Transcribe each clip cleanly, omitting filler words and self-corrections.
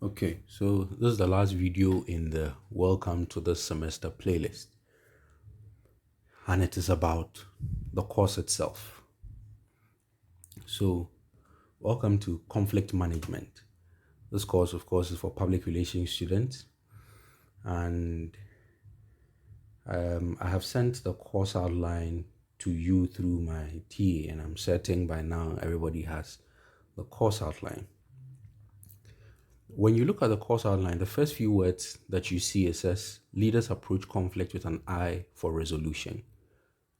Okay, so this is the last video in the Welcome to the Semester playlist, and it is about the course itself. So, welcome to Conflict Management. This course, of course, is for public relations students, and I have sent the course outline to you through my TA, and I'm certain by now everybody has the course outline. When you look at the course outline, the first few words that you see, it says leaders approach conflict with an eye for resolution.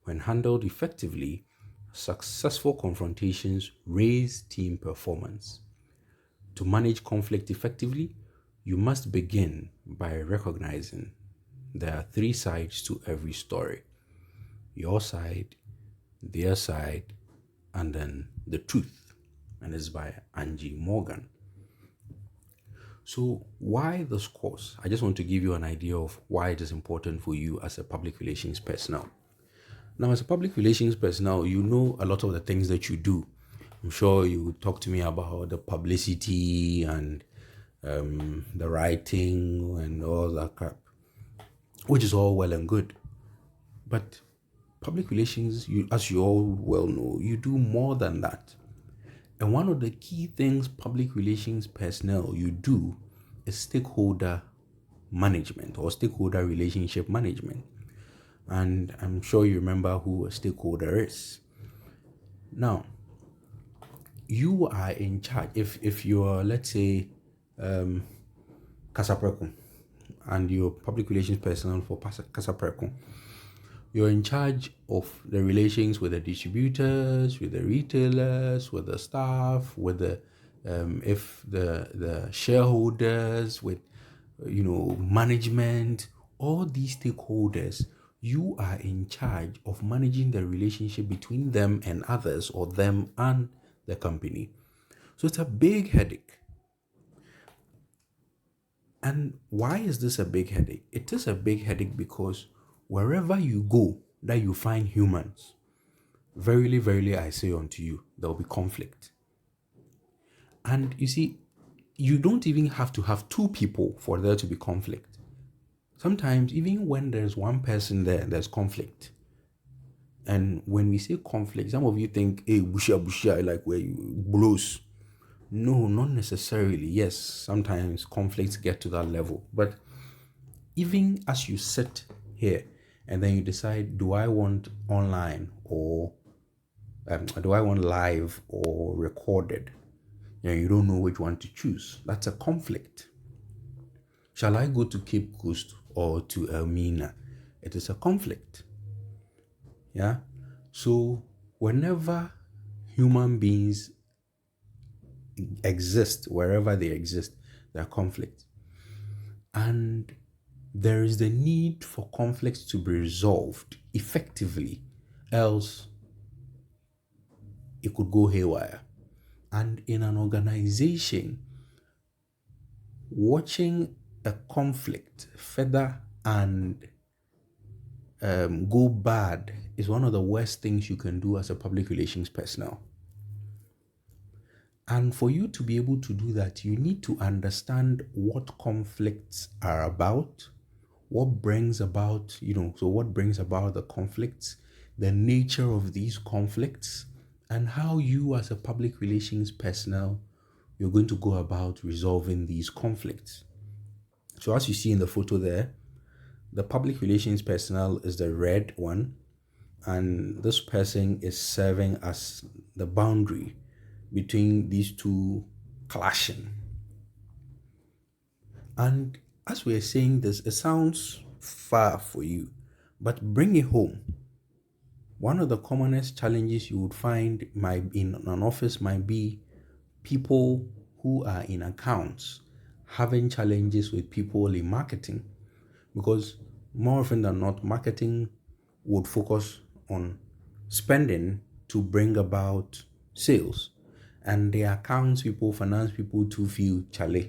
When handled effectively, successful confrontations raise team performance. To manage conflict effectively, you must begin by recognizing there are three sides to every story: your side, their side, and then the truth. And it's by Angie Morgan. So, why this course? I just want to give you an idea of why it is important for you as a public relations personnel. Now, as a public relations personnel, you know a lot of the things that you do. I'm sure you would talk to me about the publicity and the writing and all that crap, which is all well and good. But public relations, as you all well know, you do more than that. And one of the key things public relations personnel you do is stakeholder management or stakeholder relationship management. And I'm sure you remember who a stakeholder is. Now, you are in charge. If you're, let's say, Kasapreko, and you're public relations personnel for Kasapreko, you're in charge of the relations with the distributors, with the retailers, with the staff, with the if the shareholders, with management, all these stakeholders. You are in charge of managing the relationship between them and others, or them and the company. So it's a big headache. And why is this a big headache? It is a big headache because wherever you go that you find humans, verily, verily, I say unto you, there will be conflict. And you see, you don't even have to have two people for there to be conflict. Sometimes, even when there's one person there, there's conflict. And when we say conflict, some of you think, hey, busha, like where you blows. No, not necessarily. Yes, sometimes conflicts get to that level. But even as you sit here and then you decide, do I want online or do I want live or recorded? You don't know which one to choose. That's a conflict. Shall I go to Cape Coast or to Elmina? It is a conflict. Yeah. So whenever human beings exist, wherever they exist, there are conflicts. And there is the need for conflicts to be resolved effectively, else it could go haywire. And in an organization, watching a conflict further and go bad is one of the worst things you can do as a public relations personnel. And for you to be able to do that, you need to understand what conflicts are about, what brings about, so what brings about the conflicts, the nature of these conflicts, and how you as a public relations personnel, you're going to go about resolving these conflicts. So as you see in the photo there, the public relations personnel is the red one, and this person is serving as the boundary between these two clashing. And as we're saying this, it sounds far for you, but bring it home. One of the commonest challenges you would find in an office might be people who are in accounts having challenges with people in marketing, because more often than not, marketing would focus on spending to bring about sales, and the accounts people, finance people, to feel chale,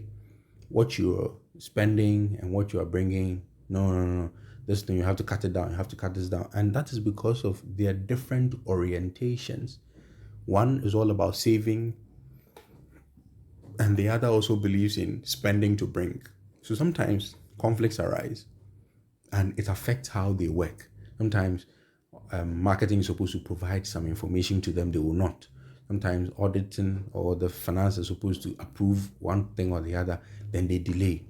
what you're spending and what you are bringing, no, this thing, you have to cut it down, you have to cut this down. And that is because of their different orientations. One is all about saving, and the other also believes in spending to bring. So sometimes conflicts arise and it affects how they work. Sometimes marketing is supposed to provide some information to them, they will not. Sometimes auditing or the finance is supposed to approve one thing or the other, then they delay.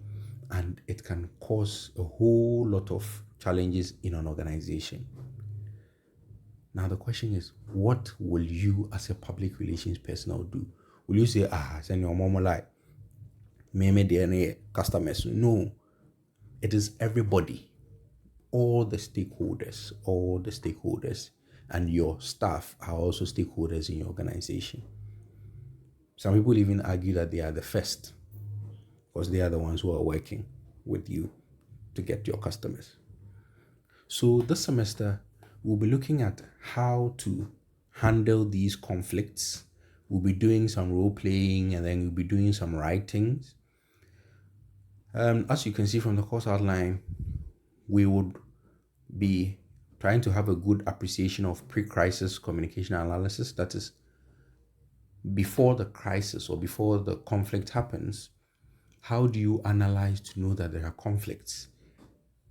And it can cause a whole lot of challenges in an organization. Now, the question is, what will you as a public relations personnel do? Will you say, send your mom like, me DNA customers? No, it is everybody, all the stakeholders, and your staff are also stakeholders in your organization. Some people even argue that they are the first because they are the ones who are working with you to get your customers. So this semester, we'll be looking at how to handle these conflicts. We'll be doing some role playing and then we'll be doing some writings. As you can see from the course outline, we would be trying to have a good appreciation of pre-crisis communication analysis. That is, before the crisis or before the conflict happens, how do you analyze to know that there are conflicts?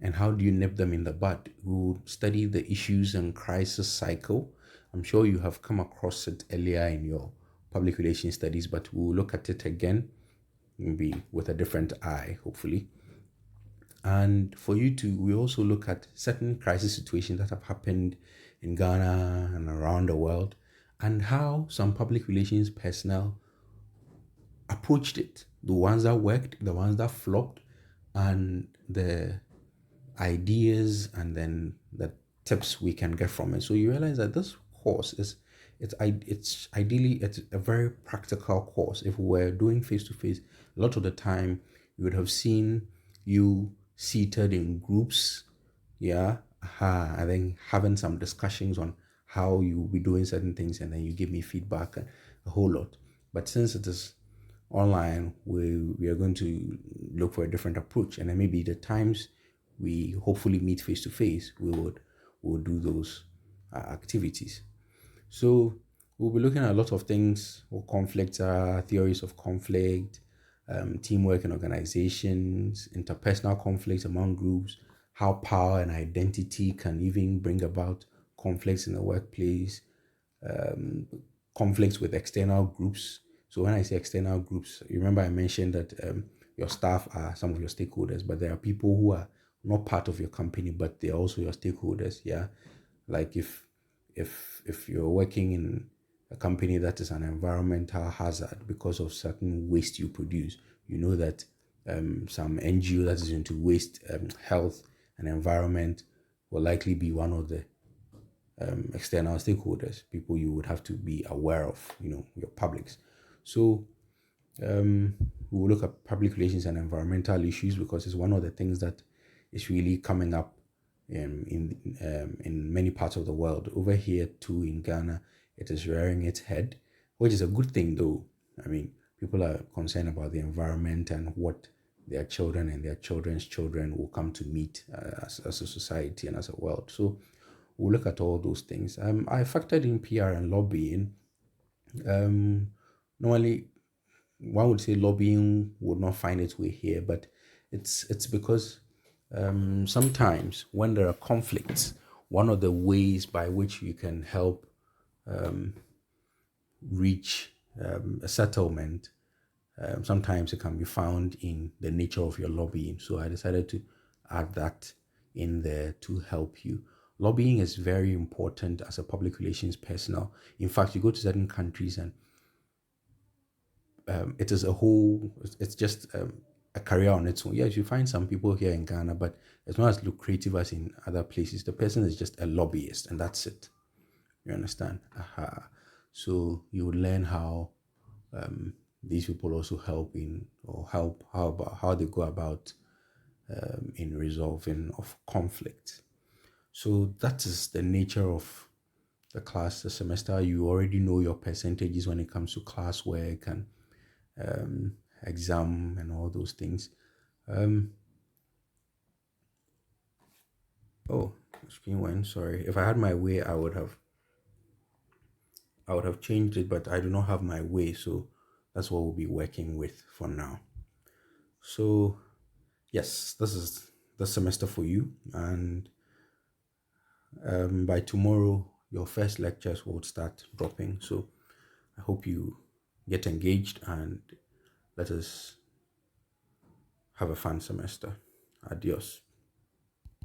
And how do you nip them in the bud? We'll study the issues and crisis cycle. I'm sure you have come across it earlier in your public relations studies, but we'll look at it again, maybe with a different eye, hopefully. And for you to, we also look at certain crisis situations that have happened in Ghana and around the world, and how some public relations personnel approached it. The ones that worked, the ones that flopped, and the ideas and then the tips we can get from it. So you realize that this course is it's ideally it's a very practical course. If we were doing face to face, a lot of the time you would have seen you seated in groups, yeah, and then having some discussions on how you will be doing certain things, and then you give me feedback and a whole lot. But since it is online, we are going to look for a different approach, and then maybe the times we hopefully meet face to face, we would do those activities. So we'll be looking at a lot of things: what conflicts are, theories of conflict, teamwork in organizations, interpersonal conflicts among groups, how power and identity can even bring about conflicts in the workplace, um, conflicts with external groups. So when I say external groups, you remember I mentioned that your staff are some of your stakeholders, but there are people who are not part of your company, but they're also your stakeholders. Yeah, like if you're working in a company that is an environmental hazard because of certain waste you produce, you know that some NGO that is into waste, health, and environment will likely be one of the external stakeholders, people you would have to be aware of, your publics. So we will look at public relations and environmental issues because it's one of the things that is really coming up in many parts of the world. Over here too in Ghana, it is rearing its head, which is a good thing though. I mean, people are concerned about the environment and what their children and their children's children will come to meet as a society and as a world. So we'll look at all those things. I factored in PR and lobbying. Um, Normally, one would say lobbying would not find its way here, but it's because sometimes when there are conflicts, one of the ways by which you can help reach a settlement, sometimes it can be found in the nature of your lobbying. So I decided to add that in there to help you. Lobbying is very important as a public relations personnel. In fact, you go to certain countries and it is a whole, it's just a career on its own. Yes, you find some people here in Ghana, but it's not as lucrative as in other places. The person is just a lobbyist and that's it. You understand? Aha. So you would learn how these people also help in, or help how about how they go about in resolving of conflict. So that is the nature of the class, the semester. You already know your percentages when it comes to classwork and exam and all those things. Um, oh, screen went. Sorry. If I had my way, I would have changed it, but I do not have my way. So That's what we'll be working with for now. So, yes, this is the semester for you. And by tomorrow, your first lectures will start dropping. So, I hope you get engaged and let us have a fun semester. Adios.